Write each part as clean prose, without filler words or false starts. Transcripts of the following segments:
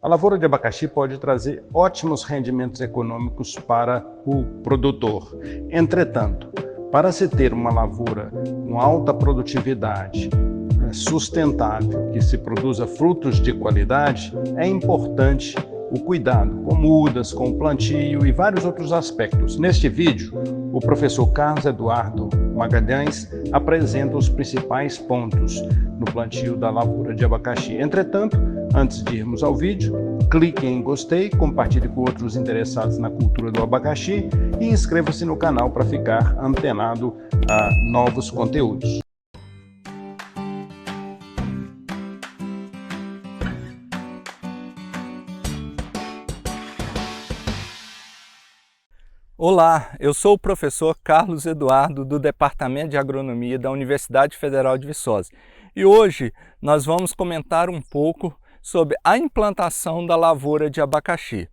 A lavoura de abacaxi pode trazer ótimos rendimentos econômicos para o produtor. Entretanto, para se ter uma lavoura com alta produtividade, sustentável, que se produza frutos de qualidade, é importante o cuidado com mudas, com o plantio e vários outros aspectos. Neste vídeo, o professor Carlos Eduardo Magalhães apresenta os principais pontos no plantio da lavoura de abacaxi. Entretanto, antes de irmos ao vídeo, clique em gostei, compartilhe com outros interessados na cultura do abacaxi e inscreva-se no canal para ficar antenado a novos conteúdos. Olá, eu sou o professor Carlos Eduardo do Departamento de Agronomia da Universidade Federal de Viçosa e hoje nós vamos comentar um pouco sobre a implantação da lavoura de abacaxi.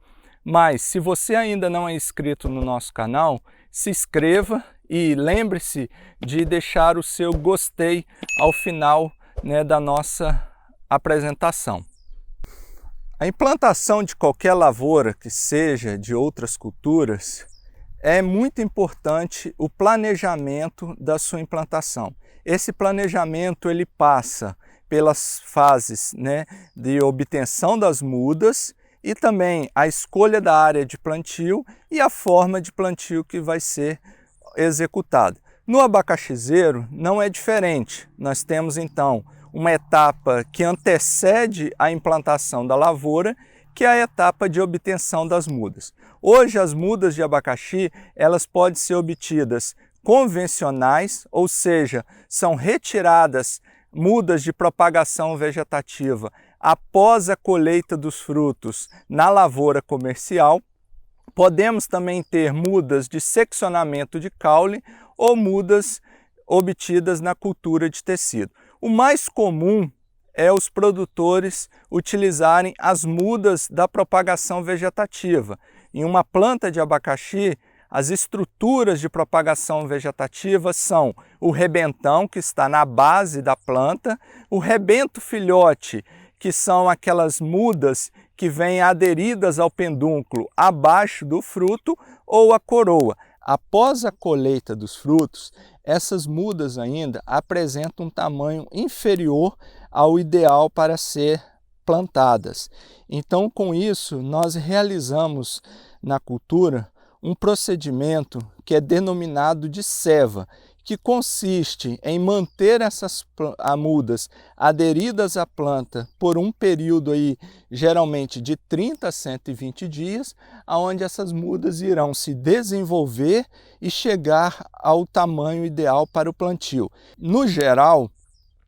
Mas se você ainda não é inscrito no nosso canal, se inscreva e lembre-se de deixar o seu gostei ao final, da nossa apresentação. A implantação de qualquer lavoura que seja de outras culturas é muito importante o planejamento da sua implantação. Esse planejamento ele passa pelas fases de obtenção das mudas e também a escolha da área de plantio e a forma de plantio que vai ser executada. No abacaxizeiro não é diferente. Nós temos então uma etapa que antecede a implantação da lavoura, que é a etapa de obtenção das mudas. Hoje as mudas de abacaxi, elas podem ser obtidas convencionais, ou seja, são retiradas mudas de propagação vegetativa após a colheita dos frutos na lavoura comercial. Podemos também ter mudas de seccionamento de caule ou mudas obtidas na cultura de tecido. O mais comum é os produtores utilizarem as mudas da propagação vegetativa. Em uma planta de abacaxi, as estruturas de propagação vegetativa são o rebentão, que está na base da planta, o rebento filhote, que são aquelas mudas que vêm aderidas ao pedúnculo abaixo do fruto, ou a coroa. Após a colheita dos frutos, essas mudas ainda apresentam um tamanho inferior ao ideal para ser plantadas. Então, com isso, nós realizamos na cultura um procedimento que é denominado de ceva, que consiste em manter essas mudas aderidas à planta por um período aí, geralmente de 30 a 120 dias, onde essas mudas irão se desenvolver e chegar ao tamanho ideal para o plantio. No geral,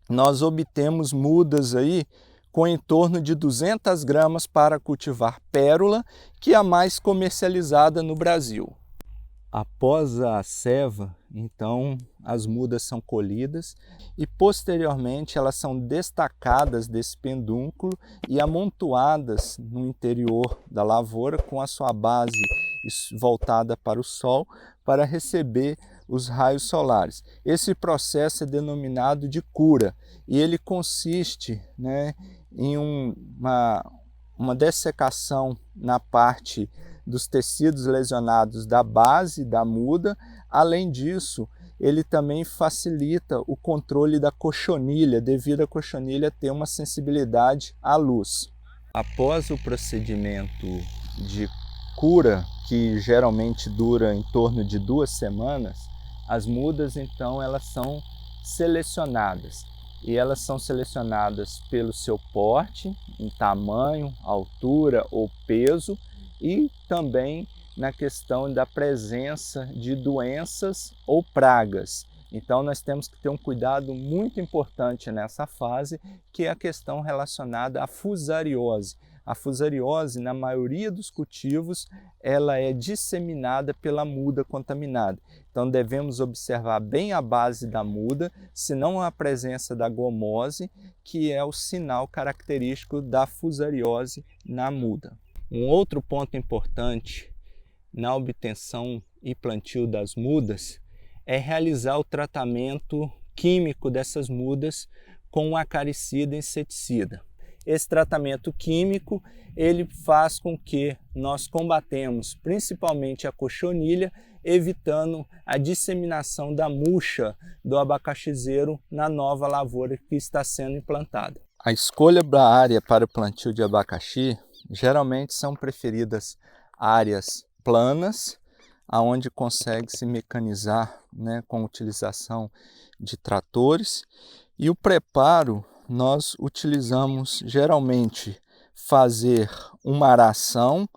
nós obtemos mudas aí com em torno de 200 gramas para cultivar pérola, que é a mais comercializada no Brasil. Após a ceva, então, as mudas são colhidas e posteriormente elas são destacadas desse pedúnculo e amontoadas no interior da lavoura com a sua base voltada para o sol para receber os raios solares. Esse processo é denominado de cura e ele consiste em uma dessecação na parte dos tecidos lesionados da base da muda. Além disso, ele também facilita o controle da cochonilha, devido à cochonilha ter uma sensibilidade à luz. Após o procedimento de cura, que geralmente dura em torno de 2 semanas, as mudas então elas são selecionadas. E elas são selecionadas pelo seu porte, em tamanho, altura ou peso, e também na questão da presença de doenças ou pragas. Então nós temos que ter um cuidado muito importante nessa fase, que é a questão relacionada à fusariose. A fusariose, na maioria dos cultivos, ela é disseminada pela muda contaminada. Então devemos observar bem a base da muda, se não a presença da gomose, que é o sinal característico da fusariose na muda. Um outro ponto importante na obtenção e plantio das mudas é realizar o tratamento químico dessas mudas com um acaricida inseticida. esse tratamento químico ele faz com que nós combatemos principalmente a cochonilha, evitando a disseminação da murcha do abacaxizeiro na nova lavoura que está sendo implantada. A escolha da área para o plantio de abacaxi geralmente são preferidas áreas planas, aonde consegue-se mecanizar, né, com a utilização de tratores, e o preparo nós utilizamos geralmente fazer uma aração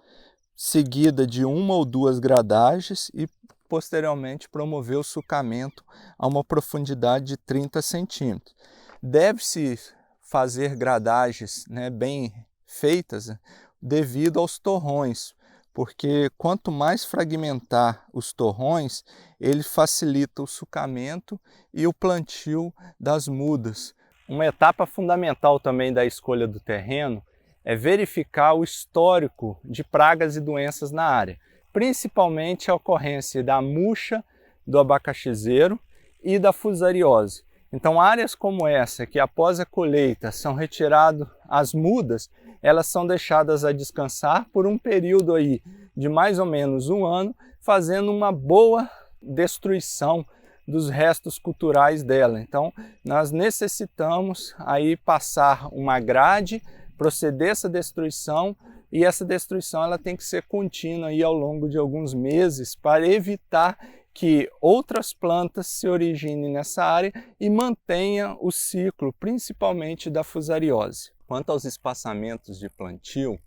seguida de 1 ou 2 gradagens e posteriormente promover o sulcamento a uma profundidade de 30 centímetros. Deve-se fazer gradagens, né, bem feitas, né, devido aos torrões, porque quanto mais fragmentar os torrões, ele facilita o sulcamento e o plantio das mudas. Uma etapa fundamental também da escolha do terreno é verificar o histórico de pragas e doenças na área, principalmente a ocorrência da murcha do abacaxizeiro e da fusariose. Então, áreas como essa, que após a colheita são retiradas as mudas, elas são deixadas a descansar por um período aí de mais ou menos 1 ano, fazendo uma boa destruição dos restos culturais dela. Então, nós necessitamos aí passar uma grade, proceder essa destruição, e essa destruição ela tem que ser contínua aí ao longo de alguns meses para evitar que outras plantas se originem nessa área e mantenha o ciclo, principalmente da fusariose. Quanto aos espaçamentos de plantio,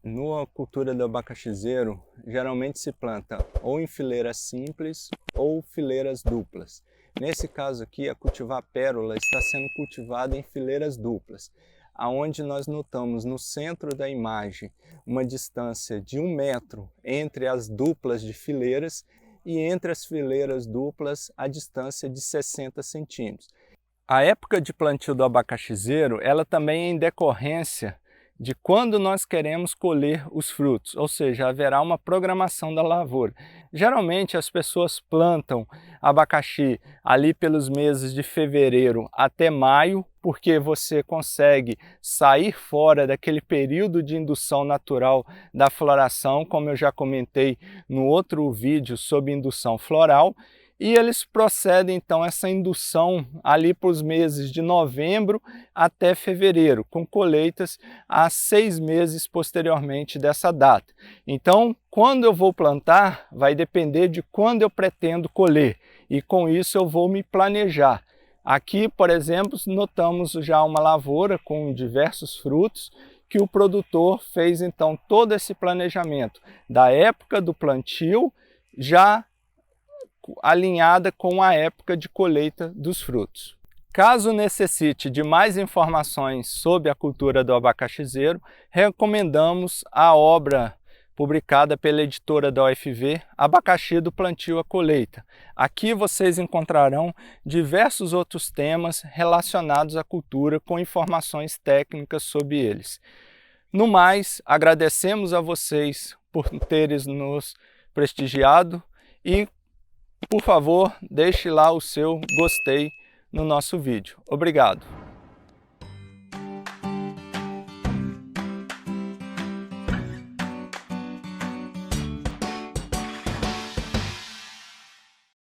na cultura do abacaxizeiro, geralmente se planta ou em fileiras simples ou fileiras duplas. Nesse caso aqui, a cultivar pérola está sendo cultivada em fileiras duplas, aonde nós notamos no centro da imagem uma distância de 1 metro entre as duplas de fileiras e entre as fileiras duplas a distância de 60 centímetros. A época de plantio do abacaxizeiro, ela também é em decorrência de quando nós queremos colher os frutos, ou seja, haverá uma programação da lavoura. Geralmente as pessoas plantam abacaxi ali pelos meses de fevereiro até maio, porque você consegue sair fora daquele período de indução natural da floração, como eu já comentei no outro vídeo sobre indução floral. E eles procedem então essa indução ali para os meses de novembro até fevereiro, com colheitas a 6 meses posteriormente dessa data. Então, quando eu vou plantar, vai depender de quando eu pretendo colher, e com isso eu vou me planejar. Aqui, por exemplo, notamos já uma lavoura com diversos frutos, que o produtor fez então todo esse planejamento da época do plantio, já alinhada com a época de colheita dos frutos. Caso necessite de mais informações sobre a cultura do abacaxizeiro, recomendamos a obra publicada pela editora da UFV, Abacaxi do Plantio à Colheita. Aqui vocês encontrarão diversos outros temas relacionados à cultura com informações técnicas sobre eles. No mais, agradecemos a vocês por terem nos prestigiado e, por favor, deixe lá o seu gostei no nosso vídeo. Obrigado!